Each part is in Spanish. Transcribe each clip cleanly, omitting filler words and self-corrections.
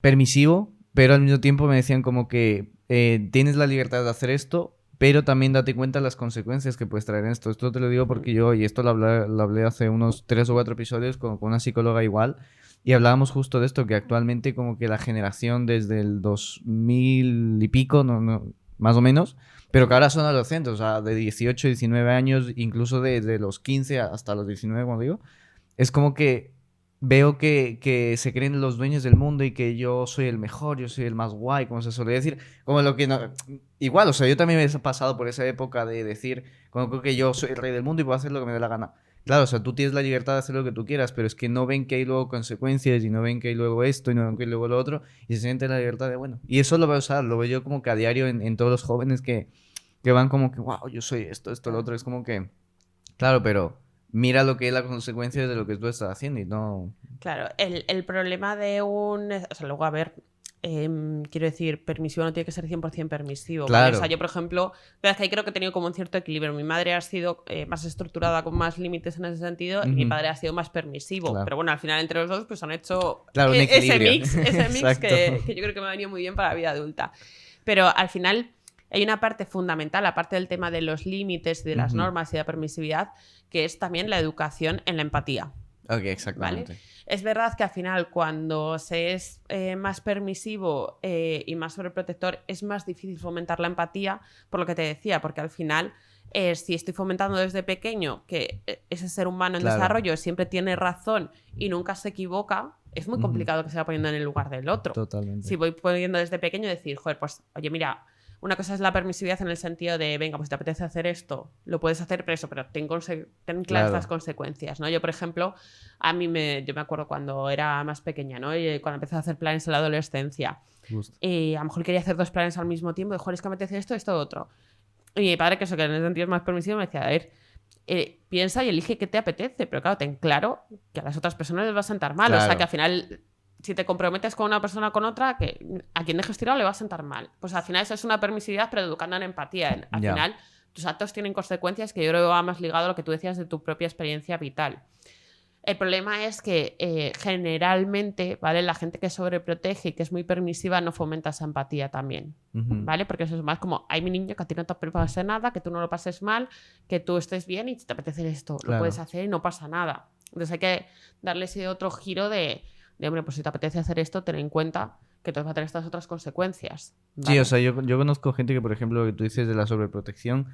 permisivo, pero al mismo tiempo me decían como que tienes la libertad de hacer esto, pero también date cuenta de las consecuencias que puedes traer en esto. Esto te lo digo porque yo, y esto lo hablé hace unos 3 o 4 episodios con una psicóloga igual, y hablábamos justo de esto, que actualmente como que la generación desde el 2000 y pico, más o menos, pero que ahora son adolescentes, o sea, de 18, 19 años, incluso desde los 15 hasta los 19, como digo, es como que veo que se creen los dueños del mundo y que yo soy el mejor, yo soy el más guay, como se suele decir. Como lo que no... Igual, o sea, yo también me he pasado por esa época de decir, como creo que yo soy el rey del mundo y puedo hacer lo que me dé la gana. Claro, o sea, tú tienes la libertad de hacer lo que tú quieras, pero es que no ven que hay luego consecuencias y no ven que hay luego esto y no ven que hay luego lo otro y se sienten la libertad de, bueno. Y eso lo voy a usar, lo veo yo como que a diario en todos los jóvenes que van como que, wow, yo soy esto, esto, lo otro. Es como que, claro, pero mira lo que es la consecuencia de lo que tú estás haciendo y no... Claro, el problema de un... O sea, luego, a ver, quiero decir, permisivo no tiene que ser 100% permisivo. Claro. ¿Vale? O sea, yo, por ejemplo, verdad que ahí creo que he tenido como un cierto equilibrio. Mi madre ha sido más estructurada, con más límites en ese sentido, y mi padre ha sido más permisivo. Claro. Pero bueno, al final entre los dos pues han hecho Claro, un equilibrio. ese mix que yo creo que me ha venido muy bien para la vida adulta. Pero al final hay una parte fundamental, aparte del tema de los límites, de las normas y de la permisividad, que es también la educación en la empatía. Ok, exactamente. ¿Vale? Es verdad que al final cuando se es más permisivo y más sobreprotector es más difícil fomentar la empatía, por lo que te decía, porque al final si estoy fomentando desde pequeño que ese ser humano en desarrollo siempre tiene razón y nunca se equivoca, es muy complicado que se vaya poniendo en el lugar del otro. Totalmente. Si voy poniendo desde pequeño decir, joder, pues oye, mira, una cosa es la permisividad en el sentido de, venga, pues te apetece hacer esto, lo puedes hacer, pero eso, pero ten claras las consecuencias, ¿no? Yo, por ejemplo, yo me acuerdo cuando era más pequeña, ¿no? Y cuando empecé a hacer planes en la adolescencia. Y a lo mejor quería hacer 2 planes al mismo tiempo, de, joder, es que me apetece esto, esto, otro. Y mi padre, que eso, que en ese sentido es más permisivo, me decía, a ver, piensa y elige qué te apetece, pero claro, ten claro que a las otras personas les va a sentar mal, o sea, que al final... Si te comprometes con una persona o con otra, que a quien dejes tirado le va a sentar mal. Pues al final eso es una permisividad, pero educando en empatía. Al final, tus actos tienen consecuencias que yo creo que va más ligado a lo que tú decías de tu propia experiencia vital. El problema es que generalmente, ¿vale? La gente que sobreprotege y que es muy permisiva no fomenta esa empatía también, ¿vale? Porque eso es más como, ay, mi niño, que a ti no te pase nada, que tú no lo pases mal, que tú estés bien y si te apetece esto, lo puedes hacer y no pasa nada. Entonces hay que darle ese otro giro de hombre, pues si te apetece hacer esto, ten en cuenta que te va a tener estas otras consecuencias. ¿Vale? Sí, o sea, yo conozco gente que, por ejemplo, lo que tú dices de la sobreprotección,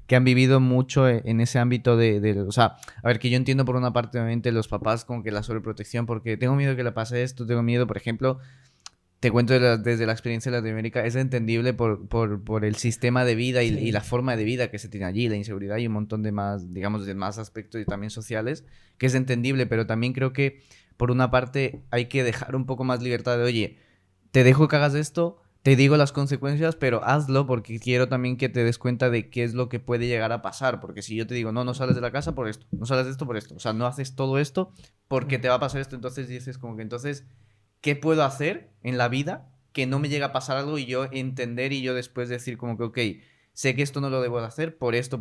que han vivido mucho en ese ámbito o sea, a ver, que yo entiendo por una parte, obviamente, los papás como que la sobreprotección, porque tengo miedo que le pase esto, tengo miedo, por ejemplo, te cuento desde la experiencia de Latinoamérica, es entendible por el sistema de vida y la forma de vida que se tiene allí, la inseguridad y un montón de más, digamos, de más aspectos y también sociales, que es entendible, pero también creo que por una parte hay que dejar un poco más libertad de, oye, te dejo que hagas esto, te digo las consecuencias, pero hazlo porque quiero también que te des cuenta de qué es lo que puede llegar a pasar, porque si yo te digo, no sales de la casa por esto, no sales de esto por esto, o sea, no haces todo esto porque te va a pasar esto, entonces dices como que entonces, ¿qué puedo hacer en la vida que no me llegue a pasar algo y yo entender y yo después decir como que, ok, sé que esto no lo debo de hacer por esto,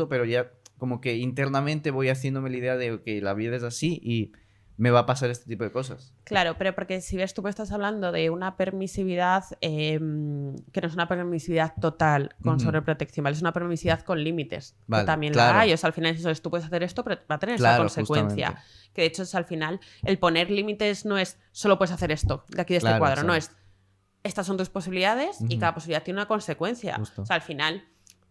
pero ya como que internamente voy haciéndome la idea de, ok, la vida es así y me va a pasar este tipo de cosas. Claro, pero porque si ves, tú me estás hablando de una permisividad que no es una permisividad total con sobreprotección, ¿vale? Es una permisividad con límites, que también la hay. O sea, al final eso es, tú puedes hacer esto, pero va a tener esa consecuencia. Justamente. Que de hecho es al final, el poner límites no es solo puedes hacer esto, de aquí de este cuadro, no es, estas son tus posibilidades y cada posibilidad tiene una consecuencia. Justo. O sea, al final...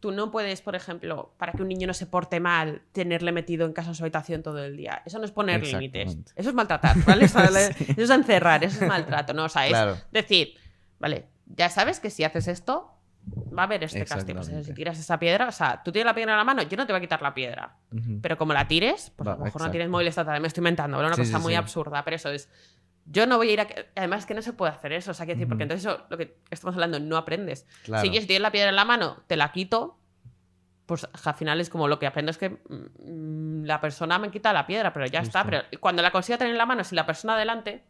Tú no puedes, por ejemplo, para que un niño no se porte mal, tenerle metido en casa en su habitación todo el día. Eso no es poner límites. Eso es maltratar, ¿vale? Sí. Eso es encerrar, eso es maltrato, ¿no? O sea, es decir, vale, ya sabes que si haces esto, va a haber este castigo. O sea, si tiras esa piedra, o sea, tú tienes la piedra en la mano, yo no te voy a quitar la piedra. Pero como la tires, pues a lo mejor no tienes móvil estatal, me estoy inventando, ¿vale? Una cosa muy absurda, pero eso es... Yo no voy a ir a... Además, que no se puede hacer eso. O sea, quiero decir, porque entonces eso, lo que estamos hablando, no aprendes. Claro. Si tienes la piedra en la mano, te la quito, pues al final es como lo que aprendo es que la persona me quita la piedra, pero ya está. Pero cuando la consiga tener en la mano, si la persona adelante,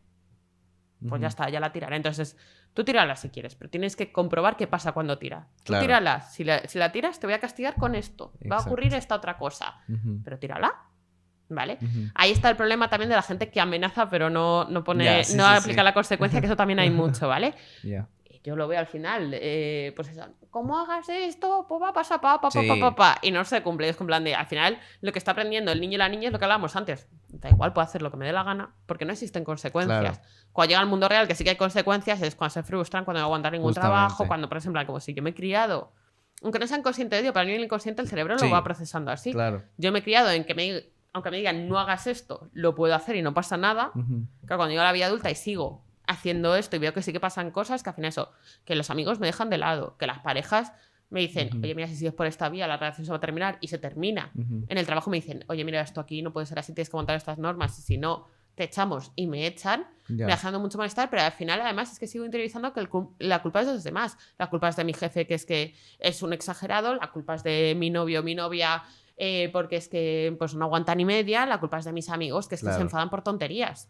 pues ya está, ya la tiraré. Entonces, tú tírala si quieres, pero tienes que comprobar qué pasa cuando tira. Tú tírala. Si la tiras, te voy a castigar con esto. Va a ocurrir esta otra cosa. Pero tírala. ¿vale? Ahí está el problema también de la gente que amenaza pero no aplica la consecuencia, que eso también hay mucho, ¿vale? Yo lo veo al final, pues eso, ¿cómo hagas esto? Pues va a pasar, y no se cumple. Es en plan de, al final, lo que está aprendiendo el niño y la niña es lo que hablábamos antes. Da igual, puedo hacer lo que me dé la gana, porque no existen consecuencias. Cuando llega al mundo real, que sí que hay consecuencias, es cuando se frustran, cuando no aguantan ningún trabajo, cuando, por ejemplo, como si yo me he criado, aunque no sean conscientes de ello, para mí el inconsciente el cerebro lo va procesando así. Yo me he criado en que aunque me digan no hagas esto, lo puedo hacer y no pasa nada. Claro, cuando llego a la vida adulta y sigo haciendo esto y veo que sí que pasan cosas, que al final eso, que los amigos me dejan de lado, que las parejas me dicen, oye, mira, si sigues por esta vía, la relación se va a terminar y se termina. En el trabajo me dicen, oye, mira, esto aquí no puede ser así, tienes que montar estas normas, y si no, te echamos y me echan, me dejando mucho malestar, pero al final además es que sigo interiorizando que la culpa es de los demás. La culpa es de mi jefe, que es un exagerado, la culpa es de mi novio o mi novia, porque es que pues no aguanta ni media, la culpa es de mis amigos, que es que se enfadan por tonterías.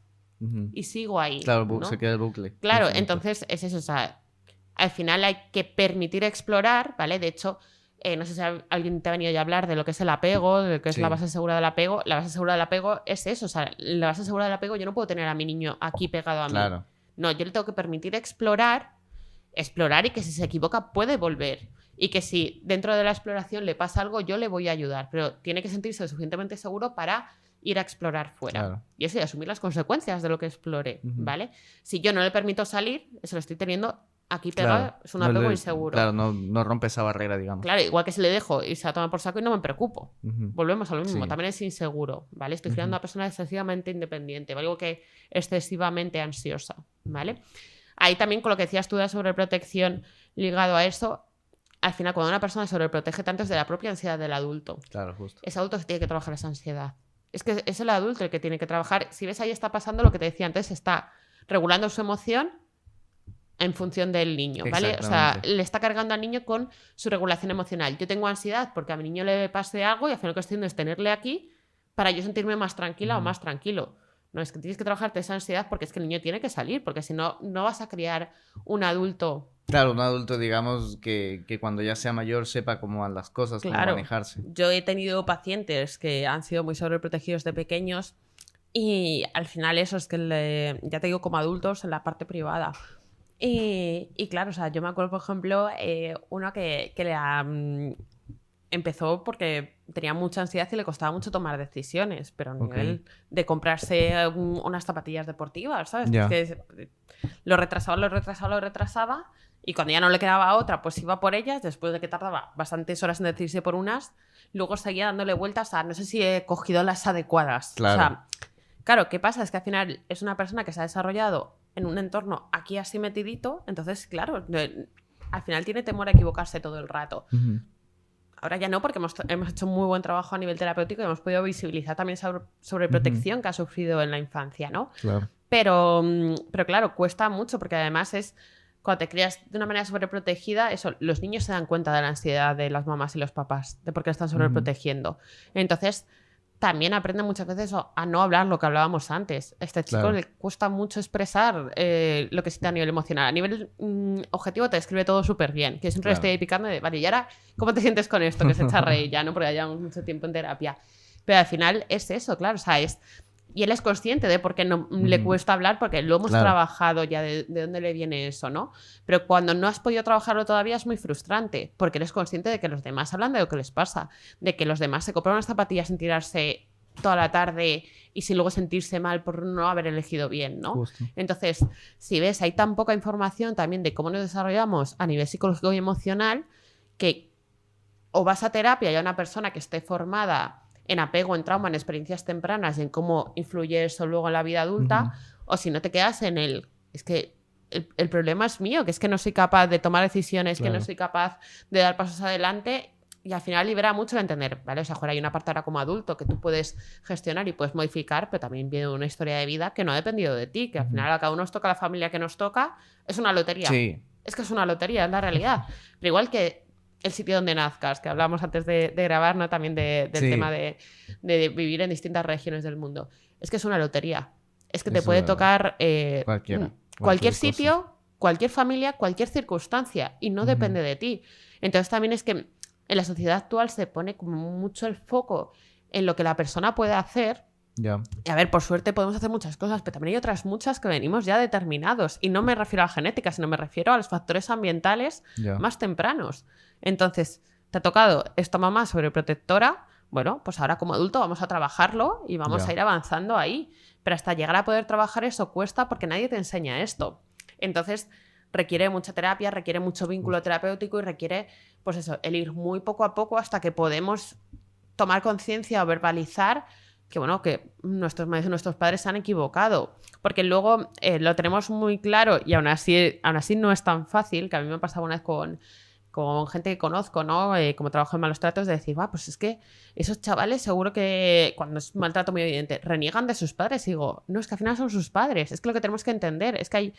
Y sigo ahí. Claro, ¿no? Se queda el bucle. Claro, entonces es eso. O sea, al final hay que permitir explorar, ¿vale? De hecho, no sé si alguien te ha venido ya a hablar de lo que es el apego, de lo que es la base segura del apego. La base segura del apego es eso. O sea, la base segura del apego, yo no puedo tener a mi niño aquí pegado a mí. No, yo le tengo que permitir explorar y que si se equivoca puede volver. Y que si dentro de la exploración le pasa algo, yo le voy a ayudar. Pero tiene que sentirse lo suficientemente seguro para ir a explorar fuera. Y eso, y asumir las consecuencias de lo que explore, ¿vale? Si yo no le permito salir, eso lo estoy teniendo aquí pegado, es un apego inseguro. Claro, no rompe esa barrera, digamos. Claro, igual que si le dejo y se la toma por saco y no me preocupo. Volvemos a lo mismo, también es inseguro, ¿vale? Estoy creando una persona excesivamente independiente, algo que excesivamente ansiosa, ¿vale? Ahí también con lo que decías tú de sobreprotección ligado a eso, al final cuando una persona sobreprotege tanto es de la propia ansiedad del adulto. Claro, justo. Ese adulto se tiene que trabajar esa ansiedad. Es que es el adulto el que tiene que trabajar. Si ves, ahí está pasando lo que te decía antes, está regulando su emoción en función del niño, ¿vale? O sea, le está cargando al niño con su regulación emocional. Yo tengo ansiedad porque a mi niño le pase algo y al final lo que estoy haciendo es tenerle aquí para yo sentirme más tranquila o más tranquilo. No, es que tienes que trabajarte esa ansiedad porque es que el niño tiene que salir, porque si no, no vas a criar un adulto. Claro, un adulto, digamos, que cuando ya sea mayor sepa cómo van las cosas, cómo manejarse. Yo he tenido pacientes que han sido muy sobreprotegidos de pequeños y al final eso es que, ya te digo, como adultos en la parte privada. Y claro, o sea, yo me acuerdo, por ejemplo, uno que empezó porque tenía mucha ansiedad y le costaba mucho tomar decisiones, pero a nivel de comprarse unas zapatillas deportivas, ¿sabes? Es que lo retrasaba y cuando ya no le quedaba otra, pues iba por ellas, después de que tardaba bastantes horas en decidirse por unas, luego seguía dándole vueltas a no sé si he cogido las adecuadas. Claro. O sea, claro, ¿qué pasa? Es que al final es una persona que se ha desarrollado en un entorno aquí así metidito, entonces, claro, al final tiene temor a equivocarse todo el rato. Ahora ya no, porque hemos hecho muy buen trabajo a nivel terapéutico y hemos podido visibilizar también sobre protección que ha sufrido en la infancia, ¿no? Claro. Pero claro, cuesta mucho porque además es cuando te crías de una manera sobreprotegida, eso, los niños se dan cuenta de la ansiedad de las mamás y los papás, de por qué están sobreprotegiendo. Entonces, también aprenden muchas veces a no hablar lo que hablábamos antes. A este chico le cuesta mucho expresar lo que siente a nivel emocional. A nivel objetivo te describe todo súper bien. Que siempre estoy ahí picando de, vale, y ahora, ¿cómo te sientes con esto? Que se echa a reír ya, ¿no? Porque ya llevamos mucho tiempo en terapia. Pero al final es eso, claro, o sea, y él es consciente de por qué no le cuesta hablar, porque lo hemos trabajado ya de dónde le viene eso, ¿no? Pero cuando no has podido trabajarlo todavía es muy frustrante, porque eres consciente de que los demás hablan de lo que les pasa, de que los demás se compran unas zapatillas sin tirarse toda la tarde y sin luego sentirse mal por no haber elegido bien, ¿no? Justo. Entonces, si ves, hay tan poca información también de cómo nos desarrollamos a nivel psicológico y emocional que o vas a terapia y a una persona que esté formada en apego, en trauma, en experiencias tempranas y en cómo influye eso luego en la vida adulta, o si no te quedas en es que el problema es mío, que es que no soy capaz de tomar decisiones, que no soy capaz de dar pasos adelante, y al final libera mucho el entender, ¿vale? O sea, hay una parte ahora como adulto que tú puedes gestionar y puedes modificar, pero también viene una historia de vida que no ha dependido de ti, que al final a cada uno nos toca la familia que nos toca, es una lotería. Sí. Es que es una lotería, es la realidad. Pero igual que el sitio donde nazcas, que hablábamos antes de grabar, ¿no? También del tema de vivir en distintas regiones del mundo. Es que es una lotería. Es que te puede tocar cualquier sitio, cualquier familia, cualquier circunstancia, y no depende de ti. Entonces también es que en la sociedad actual se pone como mucho el foco en lo que la persona puede hacer, Ya. Y a ver, por suerte podemos hacer muchas cosas, pero también hay otras muchas que venimos ya determinados. Y no me refiero a la genética, sino me refiero a los factores ambientales más tempranos. Entonces, te ha tocado esta mamá sobreprotectora. Bueno, pues ahora como adulto vamos a trabajarlo y vamos a ir avanzando ahí. Pero hasta llegar a poder trabajar eso cuesta porque nadie te enseña esto. Entonces, requiere mucha terapia, requiere mucho vínculo terapéutico y requiere, pues eso, el ir muy poco a poco hasta que podemos tomar conciencia o verbalizar que, bueno, que nuestros padres se han equivocado. Porque luego lo tenemos muy claro y aún así no es tan fácil, que a mí me ha pasado una vez con gente que conozco, ¿no? Como trabajo en malos tratos, de decir, pues es que esos chavales seguro que cuando es un maltrato muy evidente reniegan de sus padres. Y digo, no, es que al final son sus padres. Es que lo que tenemos que entender es que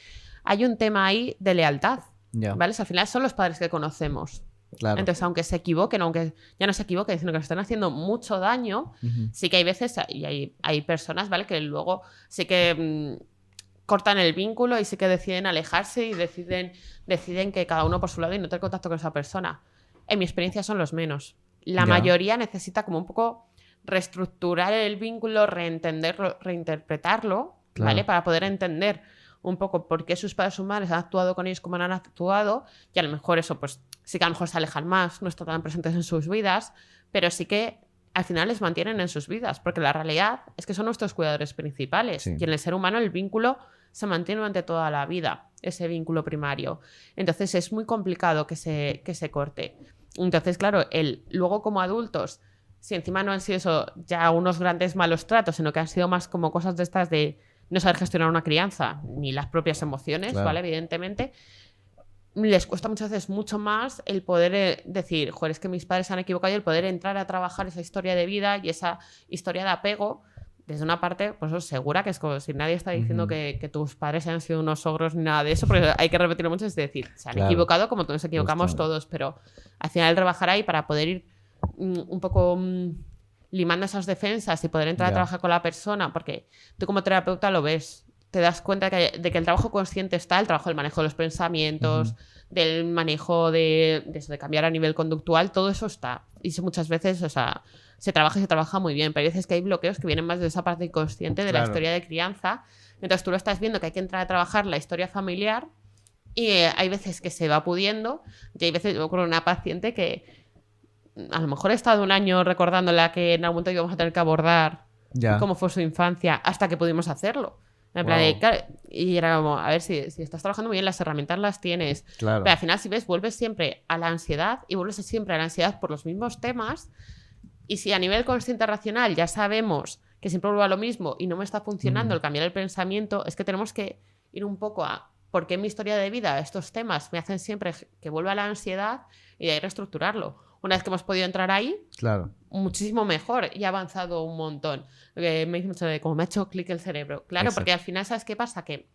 hay un tema ahí de lealtad, ¿vale? Al final son los padres que conocemos. Claro. Entonces, aunque se equivoquen, aunque ya no se equivoquen, sino que nos están haciendo mucho daño, sí que hay veces, y hay personas, ¿vale? Que luego sí que cortan el vínculo y sí que deciden alejarse y deciden que cada uno por su lado y no tener contacto con esa persona. En mi experiencia son los menos. La mayoría necesita como un poco reestructurar el vínculo, reentenderlo, reinterpretarlo, ¿vale? Para poder entender un poco por qué sus padres o sus madres han actuado con ellos como han actuado, y a lo mejor eso, pues sí que a lo mejor se alejan más, no están tan presentes en sus vidas, pero sí que al final les mantienen en sus vidas, porque la realidad es que son nuestros cuidadores principales, y en el ser humano el vínculo se mantiene durante toda la vida, ese vínculo primario. Entonces es muy complicado que se corte. Entonces, claro, luego como adultos, si encima no han sido eso ya unos grandes malos tratos, sino que han sido más como cosas de estas de no saber gestionar una crianza, ni las propias emociones, ¿vale? Evidentemente, les cuesta muchas veces mucho más el poder decir, joder, es que mis padres se han equivocado, y el poder entrar a trabajar esa historia de vida y esa historia de apego desde una parte, pues os segura, que es como si nadie está diciendo que tus padres hayan sido unos ogros ni nada de eso, porque hay que repetirlo mucho, es decir, se han equivocado como nos equivocamos todos, pero al final el rebajar ahí para poder ir un poco limando esas defensas y poder entrar a trabajar con la persona, porque tú como terapeuta lo ves, te das cuenta de que el trabajo consciente está, el trabajo del manejo de los pensamientos, del manejo de cambiar a nivel conductual, todo eso está. Y muchas veces, o sea, se trabaja muy bien, pero hay veces que hay bloqueos que vienen más de esa parte inconsciente de la historia de crianza. Entonces tú lo estás viendo que hay que entrar a trabajar la historia familiar y hay veces que se va pudiendo, y hay veces, yo con una paciente que a lo mejor he estado un año recordándola que en algún momento íbamos a tener que abordar cómo fue su infancia hasta que pudimos hacerlo. En plan de, claro, y era como, a ver, si estás trabajando muy bien, las herramientas las tienes. Claro. Pero al final, si ves, vuelves siempre a la ansiedad y vuelves siempre a la ansiedad por los mismos temas. Y si a nivel consciente racional ya sabemos que siempre vuelvo a lo mismo y no me está funcionando el cambiar el pensamiento, es que tenemos que ir un poco a por qué en mi historia de vida estos temas me hacen siempre que vuelva a la ansiedad y de ahí reestructurarlo. Una vez que hemos podido entrar ahí, muchísimo mejor y ha avanzado un montón. Me dice mucho de cómo me ha hecho clic el cerebro. Claro, porque al final, ¿sabes qué pasa? Que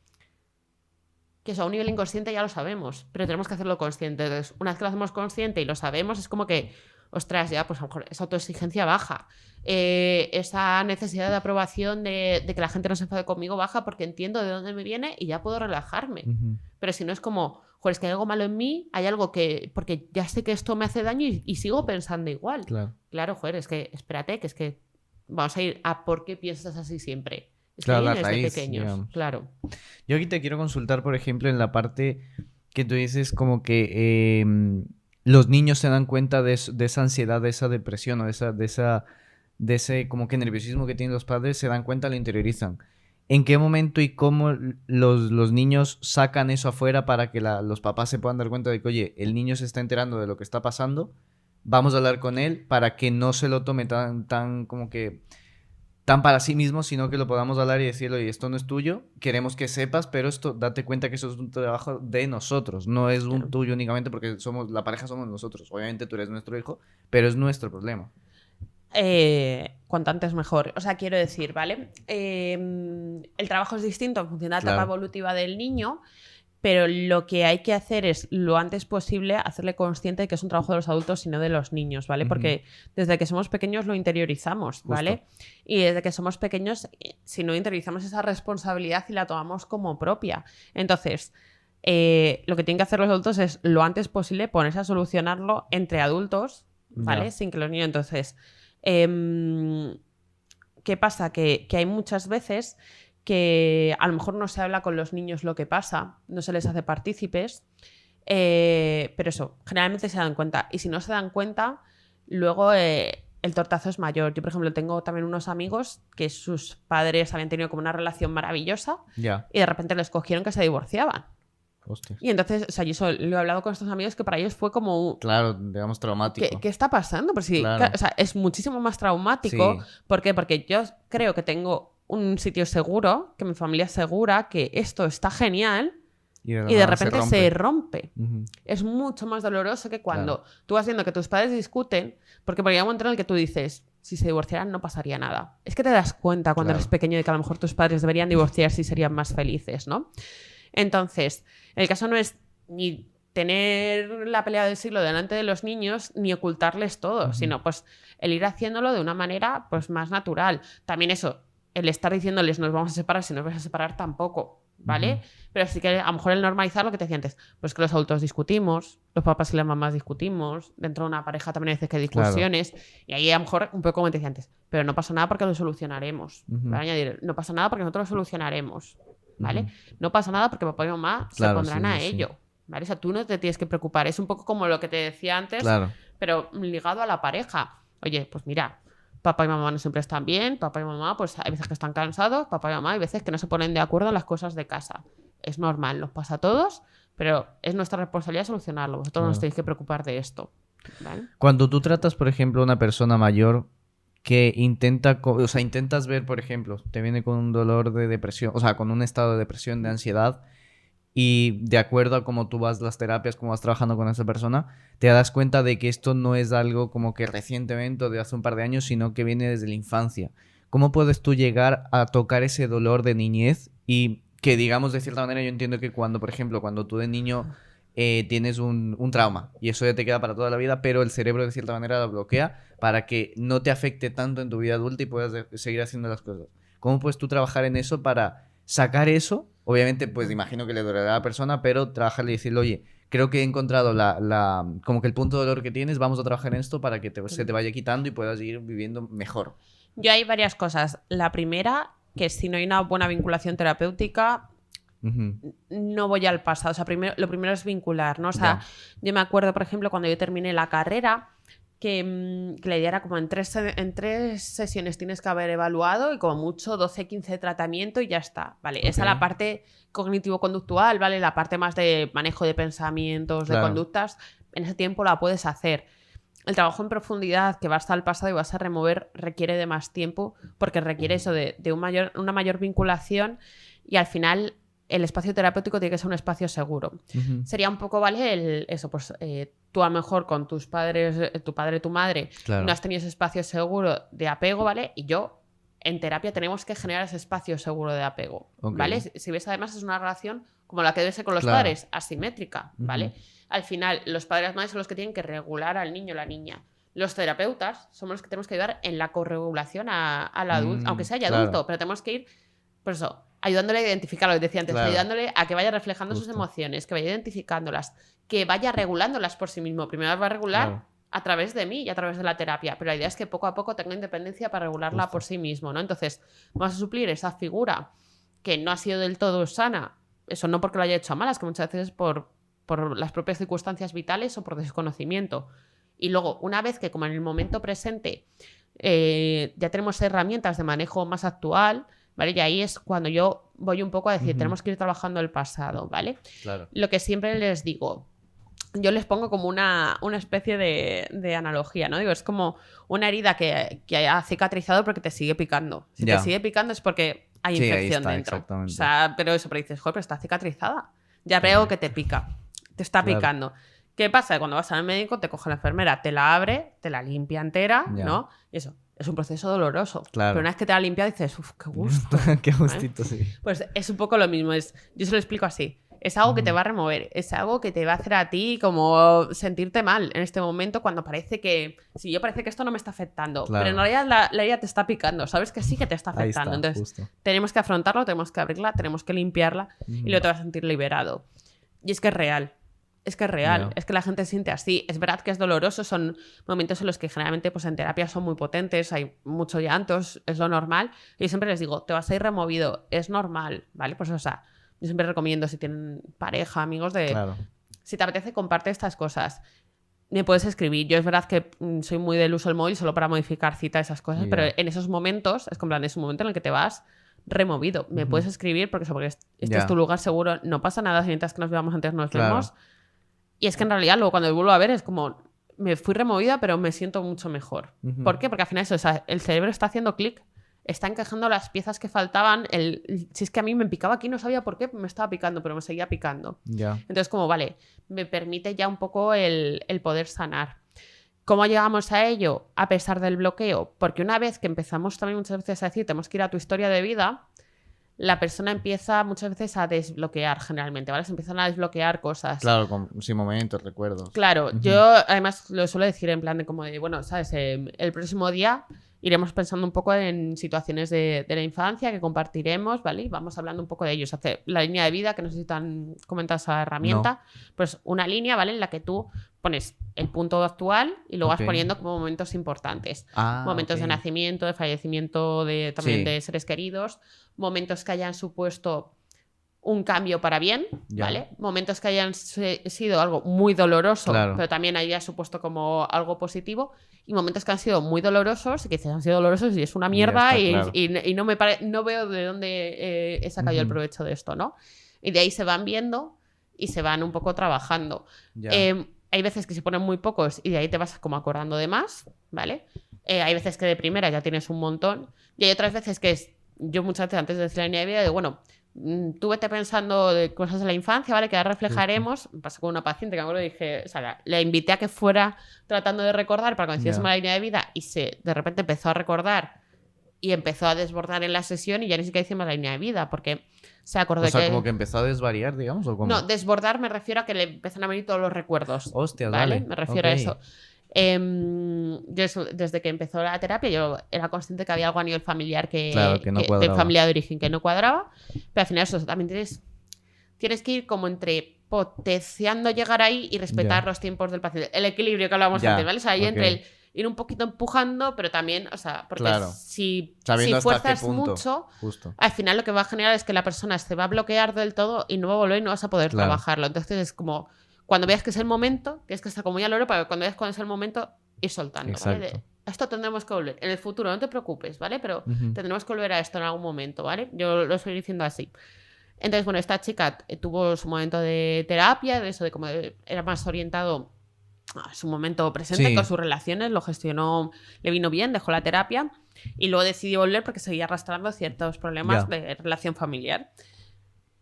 eso a un nivel inconsciente ya lo sabemos, pero tenemos que hacerlo consciente. Entonces, una vez que lo hacemos consciente y lo sabemos, es como que, ostras, ya, pues a lo mejor esa autoexigencia baja. Esa necesidad de aprobación de que la gente no se enfade conmigo baja porque entiendo de dónde me viene y ya puedo relajarme. Pero si no es como, joder, es que hay algo malo en mí, hay algo que, porque ya sé que esto me hace daño y sigo pensando igual. Claro, joder, es que espérate, que es que vamos a ir a por qué piensas así siempre. Es que la desde raíz, pequeños, digamos. Claro. Yo aquí te quiero consultar, por ejemplo, en la parte que tú dices como que los niños se dan cuenta de esa ansiedad, de esa depresión o de ese como que nerviosismo que tienen los padres, se dan cuenta, lo interiorizan. ¿En qué momento y cómo los niños sacan eso afuera para que los papás se puedan dar cuenta de que, oye, el niño se está enterando de lo que está pasando, vamos a hablar con él para que no se lo tome tan como que tan para sí mismo, sino que lo podamos hablar y decirle, oye, esto no es tuyo, queremos que sepas, pero esto, date cuenta que eso es un trabajo de nosotros, no es un tuyo únicamente porque la pareja somos nosotros. Obviamente tú eres nuestro hijo, pero es nuestro problema. Cuanto antes mejor. O sea, quiero decir, ¿vale? El trabajo es distinto en función de la etapa evolutiva del niño, pero lo que hay que hacer es lo antes posible hacerle consciente de que es un trabajo de los adultos y no de los niños, ¿vale? Porque desde que somos pequeños lo interiorizamos, ¿vale? Justo. Y desde que somos pequeños, si no interiorizamos esa responsabilidad y la tomamos como propia. Entonces, lo que tienen que hacer los adultos es lo antes posible ponerse a solucionarlo entre adultos, ¿vale? Sin que los niños... Entonces, ¿qué pasa? Que hay muchas veces que a lo mejor no se habla con los niños lo que pasa, no se les hace partícipes, pero eso, generalmente se dan cuenta. Y si no se dan cuenta, luego el tortazo es mayor. Yo, por ejemplo, tengo también unos amigos que sus padres habían tenido como una relación maravillosa y de repente les cogieron que se divorciaban. Hostia. Y entonces, o sea, yo eso lo he hablado con estos amigos que para ellos fue como... Claro, digamos, traumático. ¿Qué está pasando? Pues sí, claro. O sea, es muchísimo más traumático. Sí. ¿Por qué? Porque yo creo que tengo un sitio seguro, que mi familia es segura, que esto está genial y de repente se rompe. Es mucho más doloroso que cuando tú vas viendo que tus padres discuten, porque llega un momento en el que tú dices, si se divorciaran no pasaría nada. Es que te das cuenta cuando eres pequeño de que a lo mejor tus padres deberían divorciarse y serían más felices, ¿no? Entonces, el caso no es ni tener la pelea del siglo delante de los niños ni ocultarles todo, sino pues el ir haciéndolo de una manera pues más natural. También eso, el estar diciéndoles nos vamos a separar, si nos vais a separar tampoco, ¿vale? Pero sí que a lo mejor el normalizar lo que te decía antes, pues que los adultos discutimos, los papás y las mamás discutimos, dentro de una pareja también hay veces que hay discusiones, y ahí a lo mejor un poco como te decía antes, pero no pasa nada porque lo solucionaremos. Voy a añadir, no pasa nada porque nosotros lo solucionaremos, ¿vale? No pasa nada porque papá y mamá se pondrán a ello, ¿vale? O sea, tú no te tienes que preocupar, es un poco como lo que te decía antes, pero ligado a la pareja. Oye, pues mira, papá y mamá no siempre están bien, papá y mamá pues hay veces que están cansados, papá y mamá hay veces que no se ponen de acuerdo en las cosas de casa. Es normal, nos pasa a todos, pero es nuestra responsabilidad solucionarlo. Vosotros no os tenéis que preocupar de esto, ¿vale? Cuando tú tratas, por ejemplo, a una persona mayor que intentas ver, por ejemplo, te viene con un dolor de depresión, o sea, con un estado de depresión, de ansiedad, y de acuerdo a cómo tú vas las terapias, cómo vas trabajando con esa persona, te das cuenta de que esto no es algo como que recientemente o de hace un par de años, sino que viene desde la infancia. ¿Cómo puedes tú llegar a tocar ese dolor de niñez? Y que, digamos, de cierta manera, yo entiendo que cuando, por ejemplo, cuando tú de niño tienes un trauma y eso ya te queda para toda la vida, pero el cerebro de cierta manera lo bloquea para que no te afecte tanto en tu vida adulta y puedas seguir haciendo las cosas. ¿Cómo puedes tú trabajar en eso para sacar eso? Obviamente, pues imagino que le dolerá a la persona, pero trabajarle y decirle, oye, creo que he encontrado como que el punto de dolor que tienes, vamos a trabajar en esto para que se te vaya quitando y puedas ir viviendo mejor. Yo hay varias cosas. La primera, que si no hay una buena vinculación terapéutica, no voy al pasado. O sea, lo primero es vincular, ¿no? O sea, yo me acuerdo, por ejemplo, cuando yo terminé la carrera, que la idea era como en tres sesiones tienes que haber evaluado y como mucho 12, 15 de tratamiento y ya está, ¿vale? Esa es la parte cognitivo-conductual, ¿vale? La parte más de manejo de pensamientos, de conductas, en ese tiempo la puedes hacer. El trabajo en profundidad que vas al pasado y vas a remover requiere de más tiempo porque requiere eso de una mayor vinculación y al final el espacio terapéutico tiene que ser un espacio seguro. Sería un poco, ¿vale? Tú a lo mejor con tus padres, tu padre, tu madre, no has tenido ese espacio seguro de apego, ¿vale? Y yo, en terapia, tenemos que generar ese espacio seguro de apego, ¿vale? Si ves, además, es una relación como la que debe ser con los padres, asimétrica, ¿vale? Al final, los padres y las madres son los que tienen que regular al niño o la niña. Los terapeutas somos los que tenemos que ayudar en la corregulación al adulto, aunque sea ya adulto, pero tenemos que ir, por eso, ayudándole a identificar lo que decía antes, ayudándole a que vaya reflejando sus emociones, que vaya identificándolas, que vaya regulándolas por sí mismo. Primero las va a regular a través de mí y a través de la terapia, pero la idea es que poco a poco tenga independencia para regularla por sí mismo, ¿no? Entonces, vamos a suplir esa figura que no ha sido del todo sana, eso no porque lo haya hecho a malas, que muchas veces es por las propias circunstancias vitales o por desconocimiento. Y luego, una vez que como en el momento presente ya tenemos herramientas de manejo más actual, ¿vale? Y ahí es cuando yo voy un poco a decir, tenemos que ir trabajando el pasado, ¿vale? Claro. Lo que siempre les digo, yo les pongo como una especie de analogía, ¿no? Digo, es como una herida que ha cicatrizado porque te sigue picando. Si te sigue picando es porque hay infección dentro. Exactamente. O sea, pero dices, joder, pero está cicatrizada. Ya veo que te pica, te está picando. ¿Qué pasa? Cuando vas al médico, te coge la enfermera, te la abre, te la limpia entera, ¿no? Y eso. Es un proceso doloroso. Pero una vez que te la limpia dices, uff, qué gusto. Qué gustito, sí. Pues es un poco lo mismo. Yo se lo explico así. Es algo que te va a remover. Es algo que te va a hacer a ti como sentirte mal en este momento cuando parece que... Sí, yo parece que esto no me está afectando. Pero en realidad la herida te está picando. Sabes que sí que te está afectando. Entonces tenemos que afrontarlo, tenemos que abrirla, tenemos que limpiarla y luego te vas a sentir liberado. Y es que es real. es que es real, es que la gente se siente así. Es verdad que es doloroso, son momentos en los que generalmente pues, en terapia son muy potentes, hay mucho llanto, es lo normal. Y yo siempre les digo, te vas a ir removido, es normal, ¿vale? Pues o sea, yo siempre recomiendo si tienen pareja, amigos, si te apetece, comparte estas cosas. Me puedes escribir. Yo es verdad que soy muy del uso del móvil solo para modificar citas, esas cosas, pero en esos momentos, es como plan, es un momento en el que te vas removido. Me puedes escribir porque este es tu lugar seguro, no pasa nada, si mientras que nos veamos antes nos vemos. Y es que en realidad luego cuando me vuelvo a ver es como, me fui removida, pero me siento mucho mejor. ¿Por qué? Porque al final eso, o sea, el cerebro está haciendo clic, está encajando las piezas que faltaban. Si es que a mí me picaba aquí, no sabía por qué me estaba picando, pero me seguía picando. Entonces como, vale, me permite ya un poco el poder sanar. ¿Cómo llegamos a ello? A pesar del bloqueo. Porque una vez que empezamos también muchas veces a decir, tenemos que ir a tu historia de vida, la persona empieza muchas veces a desbloquear generalmente, ¿vale? Se empiezan a desbloquear cosas. Claro, sin momentos, recuerdos. Claro, yo además lo suelo decir en plan de como de, bueno, ¿sabes? El próximo día iremos pensando un poco en situaciones de la infancia que compartiremos, ¿vale? Y vamos hablando un poco de ellos. Hace la línea de vida, que no sé si te han comentado esa herramienta, pues una línea, ¿vale? En la que tú pones el punto actual y luego vas poniendo como momentos importantes. Momentos de nacimiento, de fallecimiento, también de seres queridos, momentos que hayan supuesto un cambio para bien, ¿vale? Momentos que hayan sido algo muy doloroso, pero también haya supuesto como algo positivo, y momentos que han sido muy dolorosos y que han sido dolorosos y es una mierda y no veo de dónde he sacado yo el provecho de esto, ¿no? Y de ahí se van viendo y se van un poco trabajando. Hay veces que se ponen muy pocos y de ahí te vas como acordando de más, ¿vale? Hay veces que de primera ya tienes un montón y hay otras veces que yo muchas veces antes de decir la línea de vida digo, bueno, tú vete pensando de cosas de la infancia, ¿vale? Que ya reflejaremos. Me pasó con una paciente que me acuerdo y dije, o sea, le invité a que fuera tratando de recordar para cuando hiciésemos la línea de vida y de repente empezó a recordar y empezó a desbordar en la sesión y ya ni siquiera hicimos la línea de vida porque se acordó que... como que empezó a desvariar, digamos, ¿o cómo? No, desbordar me refiero a que le empiezan a venir todos los recuerdos. Hostia, ¿vale? Me refiero a eso. Yo desde que empezó la terapia yo era consciente que había algo a nivel familiar de familia de origen que no cuadraba, pero al final eso también tienes que ir como entre potenciando llegar ahí y respetar los tiempos del paciente, el equilibrio que hablábamos antes, ¿vale? O sea, ahí entre el ir un poquito empujando, pero también, o sea, porque si fuerzas mucho, al final lo que va a generar es que la persona se va a bloquear del todo y no va a volver y no vas a poder trabajarlo. Entonces es como cuando veas que es el momento, que es que está como ya lo para cuando veas cuando es el momento, ir soltando, ¿vale? Esto tendremos que volver. En el futuro, no te preocupes, ¿vale? Pero tendremos que volver a esto en algún momento, ¿vale? Yo lo estoy diciendo así. Entonces, bueno, esta chica tuvo su momento de terapia, de eso de como era más orientado a su momento presente con sus relaciones, lo gestionó, le vino bien, dejó la terapia y luego decidió volver porque seguía arrastrando ciertos problemas de relación familiar.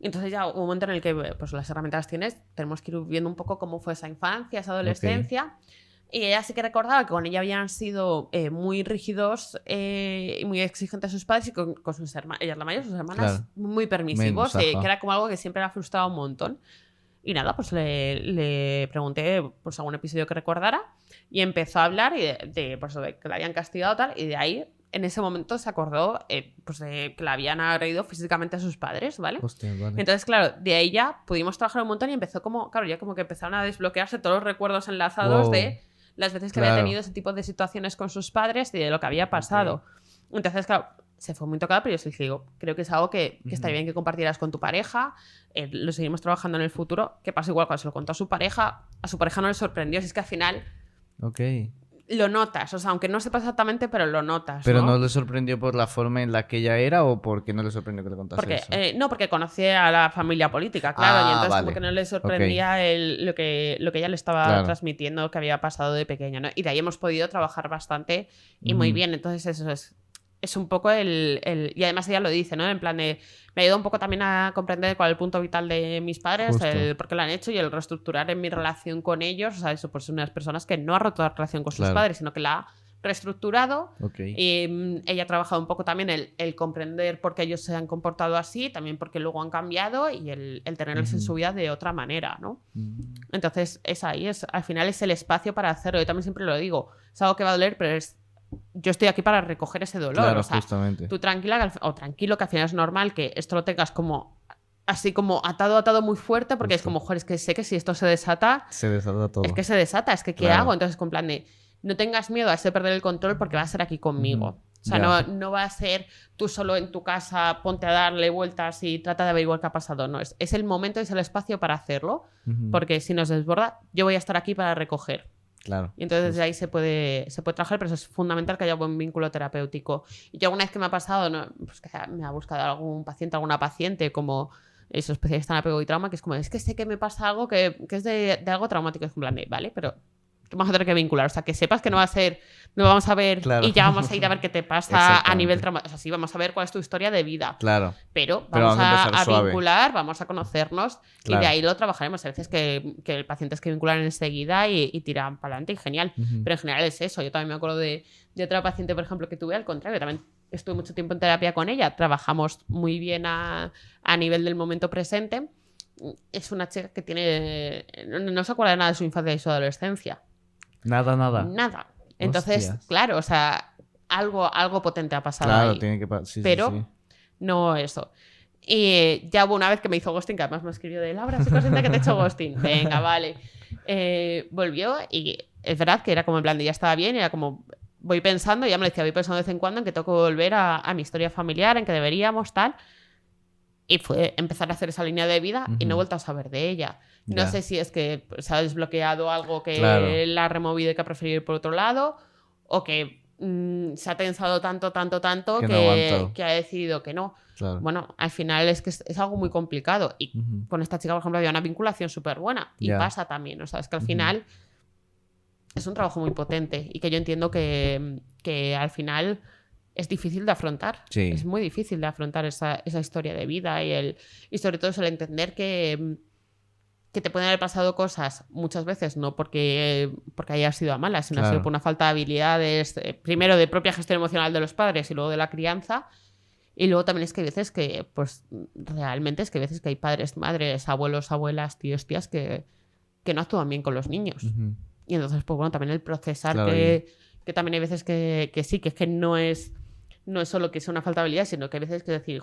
Entonces ya hubo un momento en el que pues, las herramientas tienes, tenemos que ir viendo un poco cómo fue esa infancia, esa adolescencia. Y ella sí que recordaba que con ella habían sido muy rígidos y muy exigentes sus padres y con sus hermanas, ella es la mayor, sus hermanas muy permisivos, que era como algo que siempre le ha frustrado un montón. Y nada, pues le pregunté pues, algún episodio que recordara y empezó a hablar pues, de que la habían castigado tal, y de ahí en ese momento se acordó pues de que la habían agredido físicamente a sus padres, ¿vale? Hostia, vale. Entonces, claro, de ahí ya pudimos trabajar un montón y empezó como, claro, ya como que empezaron a desbloquearse todos los recuerdos enlazados de las veces que había tenido ese tipo de situaciones con sus padres y de lo que había pasado. Entonces, claro, se fue muy tocada, pero yo sí digo, creo que es algo que estaría bien que compartieras con tu pareja, lo seguimos trabajando en el futuro, que pasa igual cuando se lo contó a su pareja no le sorprendió, si es que al final lo notas, o sea, aunque no sepa exactamente, pero lo notas. ¿Pero no le sorprendió por la forma en la que ella era o porque no le sorprendió que le contase eso? No, porque conocía a la familia política, claro, y entonces como que no le sorprendía lo que ella le estaba transmitiendo que había pasado de pequeña, ¿no? Y de ahí hemos podido trabajar bastante y muy bien, entonces eso es un poco y además ella lo dice, ¿no? En plan de, me ayudó un poco también a comprender cuál es el punto vital de mis padres, el por qué lo han hecho y el reestructurar en mi relación con ellos, o sea, eso por ser unas personas que no ha roto la relación con sus padres, sino que la ha reestructurado. Y ella ha trabajado un poco también el comprender por qué ellos se han comportado así, también porque luego han cambiado y el tenerles en su vida de otra manera, ¿no? Entonces, al final es el espacio para hacerlo. Yo también siempre lo digo, es algo que va a doler, pero yo estoy aquí para recoger ese dolor. Claro, o sea, justamente. Tú tranquila o tranquilo, que al final es normal que esto lo tengas como así como atado muy fuerte, porque es como, joder, es que sé que si esto se desata... Se desata todo. Es que se desata, es que ¿qué hago? Entonces, con plan de, no tengas miedo a ese perder el control porque va a ser aquí conmigo. O sea, no va a ser tú solo en tu casa, ponte a darle vueltas y trata de averiguar qué ha pasado. No, es el momento, es el espacio para hacerlo, porque si nos desborda, yo voy a estar aquí para recoger. Claro. Y entonces desde ahí se puede trabajar, pero eso es fundamental, que haya buen vínculo terapéutico. Y yo alguna vez que me ha pasado, ¿no? Pues que me ha buscado algún paciente, alguna paciente, como eso, especialista en apego y trauma, que es como, es que sé que me pasa algo que es de algo traumático. Es como, vale, pero vamos a tener que vincular. O sea, que sepas que no va a ser, no vamos a ver y ya vamos a ir a ver qué te pasa a nivel traumático. O sea, sí, vamos a ver cuál es tu historia de vida. Claro. Pero vamos a vincular, vamos a conocernos y de ahí lo trabajaremos. A veces que el paciente es que vinculan enseguida y tiran para adelante y genial. Pero en general es eso. Yo también me acuerdo de otra paciente, por ejemplo, que tuve, al contrario, también estuve mucho tiempo en terapia con ella. Trabajamos muy bien a nivel del momento presente. Es una chica que tiene... No se acuerda de nada de su infancia y su adolescencia. Nada. Entonces, claro, o sea, algo potente ha pasado ahí. Tiene que pasar. Pero no eso. Y ya hubo una vez que me hizo ghosting, que además me escribió de Laura, soy consciente que te he hecho ghosting. Venga, vale. Volvió y es verdad que era como en plan de ya estaba bien, era como voy pensando, y ya me decía, voy pensando de vez en cuando en que tengo que volver a mi historia familiar, en que deberíamos, tal. Y fue empezar a hacer esa línea de vida y no he vuelto a saber de ella. No sé si es que se ha desbloqueado algo que la ha removido y que ha preferido ir por otro lado, o que se ha tensado tanto que ha decidido que no. Claro. Bueno, al final es que es algo muy complicado. Y con esta chica, por ejemplo, había una vinculación súper buena. Y pasa también. O sea, es que al final es un trabajo muy potente y que yo entiendo que al final... es difícil de afrontar. Sí. Es muy difícil de afrontar esa historia de vida y sobre todo es el entender que te pueden haber pasado cosas muchas veces, no porque haya sido a malas, sino ha sido por una falta de habilidades, primero de propia gestión emocional de los padres y luego de la crianza. Y luego también es que hay veces que, pues realmente es que hay veces que hay padres, madres, abuelos, abuelas, tíos, tías que no actúan bien con los niños. Y entonces, pues bueno, también el procesar que también hay veces que sí, que es que no es solo que sea una falta de habilidad, sino que hay veces que decir,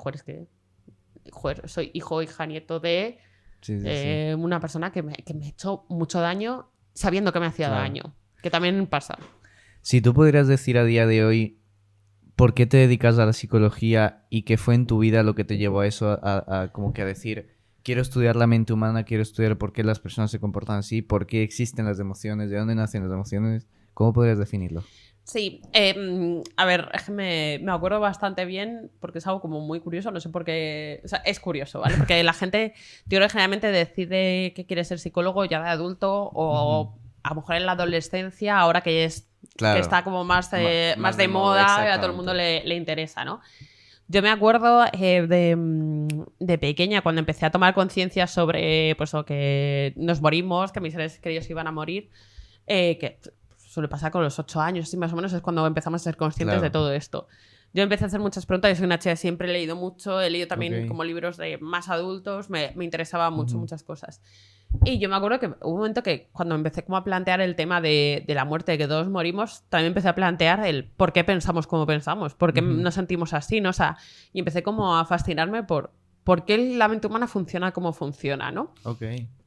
soy hijo, hija, nieto de una persona que me ha hecho mucho daño sabiendo que me hacía daño. Que también pasa. Si tú pudieras decir a día de hoy por qué te dedicas a la psicología y qué fue en tu vida lo que te llevó a eso, a como que a decir, quiero estudiar la mente humana, quiero estudiar por qué las personas se comportan así, por qué existen las emociones, de dónde nacen las emociones, ¿cómo podrías definirlo? Sí, a ver, es que me acuerdo bastante bien porque es algo como muy curioso, no sé por qué, o sea, es curioso, ¿vale? Porque la gente, yo creo que generalmente decide que quiere ser psicólogo ya de adulto o a lo mejor en la adolescencia, ahora que está como más de moda y a todo el mundo le interesa, ¿no? Yo me acuerdo de pequeña, cuando empecé a tomar conciencia sobre pues, que nos morimos, que mis seres queridos iban a morir, que suele pasar con los 8 años, así más o menos, es cuando empezamos a ser conscientes de todo esto. Yo empecé a hacer muchas preguntas, yo soy una chica, siempre he leído mucho, he leído también como libros de más adultos, me interesaba mucho muchas cosas. Y yo me acuerdo que hubo un momento que cuando empecé como a plantear el tema de la muerte, de que todos morimos, también empecé a plantear el por qué pensamos como pensamos, por qué nos sentimos así, ¿no? O sea, y empecé como a fascinarme por qué la mente humana funciona como funciona, ¿no?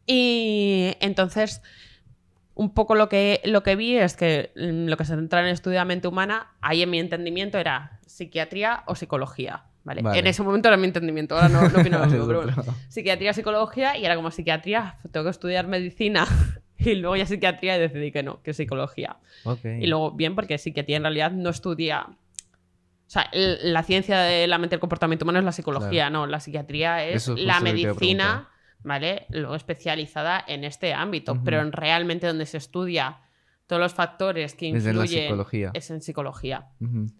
Y entonces... un poco lo que vi es que lo que se centra en el estudio de la mente humana, ahí en mi entendimiento era psiquiatría o psicología. ¿Vale? En ese momento era mi entendimiento, ahora no opino lo mismo, pero bueno. Psiquiatría, psicología, y era como psiquiatría, tengo que estudiar medicina, y luego ya psiquiatría y decidí que no, que psicología. Y luego, bien, porque psiquiatría en realidad no estudia... O sea, la ciencia de la mente y el comportamiento humano es la psicología, no, la psiquiatría es la medicina... ¿Vale? Luego especializada en este ámbito, pero en realmente donde se estudia todos los factores que influyen es en psicología.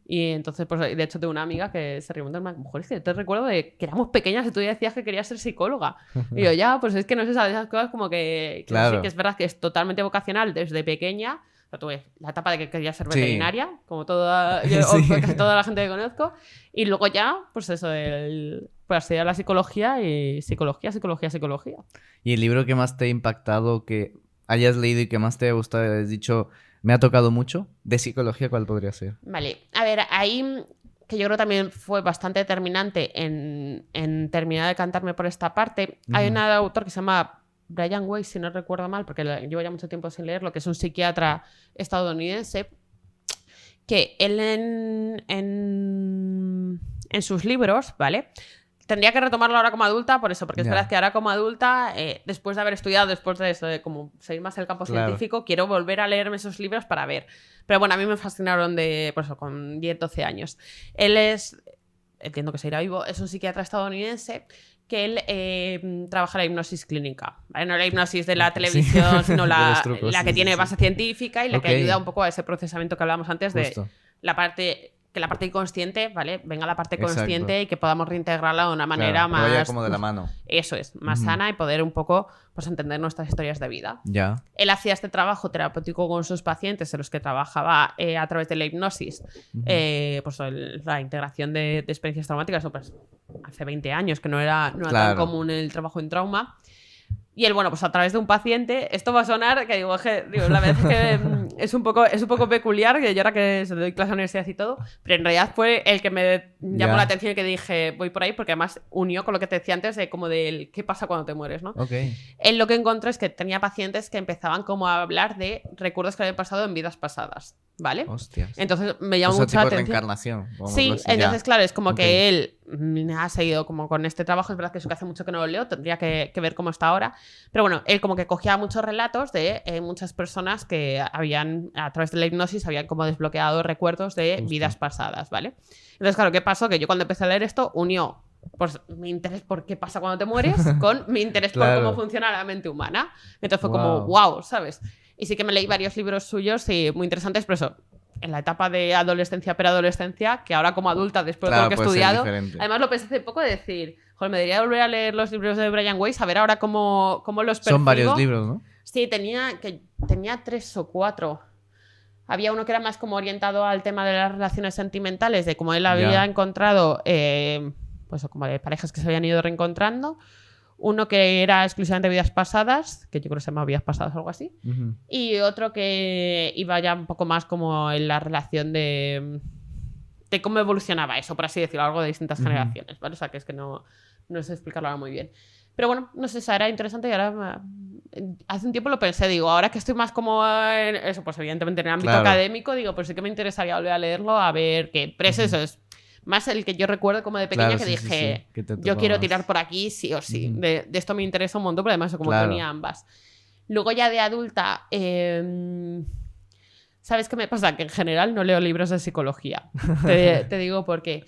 Y entonces, pues de hecho tengo una amiga que se pregunta, mejor es que te recuerdo de que éramos pequeñas y tú ya decías que querías ser psicóloga. Y yo, ya, pues es que no sé, esas cosas como que sí, que es verdad que es totalmente vocacional desde pequeña. O sea, tuve la etapa de que quería ser veterinaria, como casi toda la gente que conozco, y luego ya, pues eso, pues estudiar la psicología y psicología. ¿Y el libro que más te ha impactado, que hayas leído y que más te haya gustado, has dicho, me ha tocado mucho, de psicología, cuál podría ser? Vale, a ver, ahí que yo creo también fue bastante determinante en terminar de cantarme por esta parte. Hay un autor que se llama Brian Weiss, si no recuerdo mal, porque llevo ya mucho tiempo sin leerlo, que es un psiquiatra estadounidense, que él en sus libros, ¿vale? Tendría que retomarlo ahora como adulta, por eso, porque es verdad que ahora como adulta, después de haber estudiado, después de eso, de como seguir más el campo científico, quiero volver a leerme esos libros para ver. Pero bueno, a mí me fascinaron por eso, con 10, 12 años. Él entiendo que seguirá vivo, es un psiquiatra estadounidense que él trabaja la hipnosis clínica, ¿vale? No la hipnosis de la televisión, sino la que tiene base científica y la que ayuda un poco a ese procesamiento que hablábamos antes de la parte... Que la parte inconsciente, ¿vale? Venga la parte consciente y que podamos reintegrarla de una manera más... Vaya como de la mano. Eso es, más sana y poder un poco pues, entender nuestras historias de vida. Ya. Él hacía este trabajo terapéutico con sus pacientes en los que trabajaba a través de la hipnosis, pues la integración de experiencias traumáticas, pues, hace 20 años, que no era tan común el trabajo en trauma. Y él, bueno, pues a través de un paciente, esto va a sonar, que digo la verdad es que es un poco peculiar, que yo ahora que se doy clase a la universidad y todo, pero en realidad fue el que me llamó la atención y que dije, voy por ahí, porque además unió con lo que te decía antes de como del qué pasa cuando te mueres, ¿no? Él lo que encontró es que tenía pacientes que empezaban como a hablar de recuerdos que habían pasado en vidas pasadas, ¿vale? Hostias. Entonces me llamó mucho la atención. Reencarnación. Sí, entonces claro, es como que él ha seguido como con este trabajo, es verdad que eso que hace mucho que no lo leo, tendría que ver cómo está ahora, pero bueno, él como que cogía muchos relatos de muchas personas que habían, a través de la hipnosis, habían como desbloqueado recuerdos de vidas pasadas, ¿vale? Entonces claro, ¿qué pasó? Que yo cuando empecé a leer esto, unió pues mi interés por qué pasa cuando te mueres con mi interés por cómo funciona la mente humana. Entonces fue como, wow, ¿sabes? Y sí que me leí varios libros suyos y muy interesantes, pero eso, en la etapa de adolescencia, preadolescencia, que ahora como adulta, después de todo lo que he estudiado, además lo pensé hace poco de decir, joder, me debería volver a leer los libros de Brian Weiss, a ver ahora cómo los percibo. Son varios libros, ¿no? Sí, tenía 3 o 4. Había uno que era más como orientado al tema de las relaciones sentimentales, de cómo él había encontrado, pues como de parejas que se habían ido reencontrando. Uno que era exclusivamente vidas pasadas, que yo creo que se llama vidas pasadas o algo así. Y otro que iba ya un poco más como en la relación de cómo evolucionaba eso, por así decirlo, algo de distintas generaciones, ¿vale? O sea, que es que no sé explicarlo ahora muy bien. Pero bueno, no sé, era interesante y ahora hace un tiempo lo pensé, digo, ahora que estoy más como en eso, pues evidentemente en el ámbito académico, digo, pues sí que me interesaría volver a leerlo, a ver qué. Pero eso es más el que yo recuerdo como de pequeña que dije, que yo quiero tirar por aquí sí o sí. De esto me interesa un montón, pero además como tenía ambas. Luego ya de adulta, ¿sabes qué me pasa? Que en general no leo libros de psicología. Te digo por qué.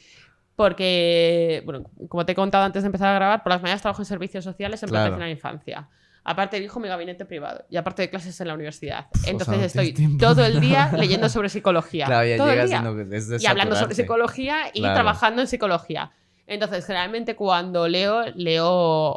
Porque, bueno, como te he contado antes de empezar a grabar, por las mañanas trabajo en servicios sociales en protección a la infancia. Aparte dirijo mi gabinete privado y aparte de clases en la universidad. Entonces estoy todo el día leyendo sobre psicología. Claro, ya todo llegas el día. Y hablando sobre psicología y trabajando en psicología. Entonces, generalmente cuando leo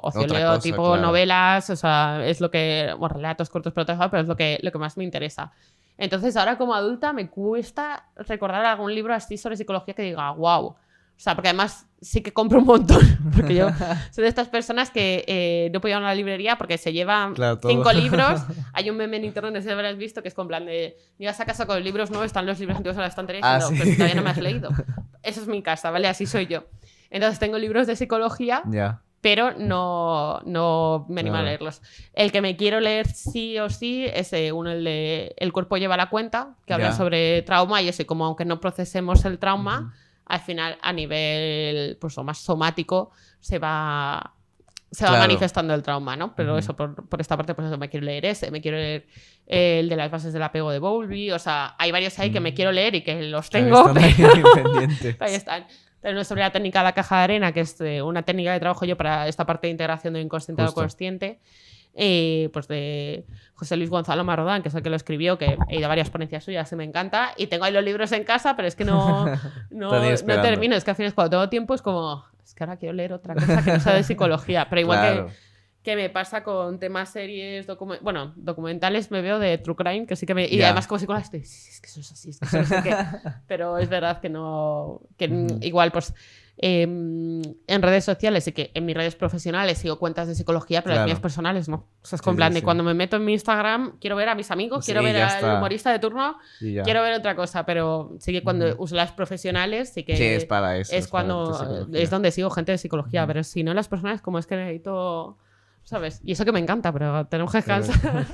ocio, leo tipo novelas, o sea, es lo que, bueno, relatos cortos pero es lo que más me interesa. Entonces, ahora como adulta me cuesta recordar algún libro así sobre psicología que diga, wow. O sea, porque además sí que compro un montón. Porque yo soy de estas personas que no puedo ir a una librería porque se llevan 5 libros. Hay un meme en internet, no sé si habrás visto, que es con plan de llegas a casa con los libros nuevos, están los libros antiguos en la estantería diciendo, pero si todavía no me has leído. Eso es mi casa, ¿vale? Así soy yo. Entonces tengo libros de psicología, pero no me animo a leerlos. El que me quiero leer sí o sí es uno, el de El cuerpo lleva la cuenta, que habla sobre trauma y eso, como aunque no procesemos el trauma, al final a nivel pues, o más somático se va manifestando el trauma, ¿no? Pero eso, por esta parte, pues eso, me quiero leer ese, me quiero leer el de las bases del apego de Bowlby, o sea, hay varios ahí que me quiero leer y que los tengo, pero ahí están. Pero sobre la técnica de la caja de arena, que es una técnica que trabajo yo para esta parte de integración de inconsciente a lo consciente, pues de José Luis Gonzalo Marrodán, que es el que lo escribió, que he ido a varias ponencias suyas y me encanta, y tengo ahí los libros en casa, pero es que no termino, es que al final cuando tengo tiempo es como, es que ahora quiero leer otra cosa que no sea de psicología, pero igual que me pasa con temas series, documentales me veo de True Crime, que sí que y además como psicóloga estoy, es que eso es así, es que eso es así, pero es verdad que no, que igual pues en redes sociales y que en mis redes profesionales sigo cuentas de psicología, pero las mías personales no. O sea, es con plan de cuando me meto en mi Instagram, quiero ver a mis amigos, quiero ver al humorista de turno, quiero ver otra cosa, pero sí que cuando uso las profesionales, sí que es para eso. Es cuando es donde sigo gente de psicología, pero si no las personas, como es que necesito... ¿Sabes? Y eso que me encanta, pero tenemos que descansar.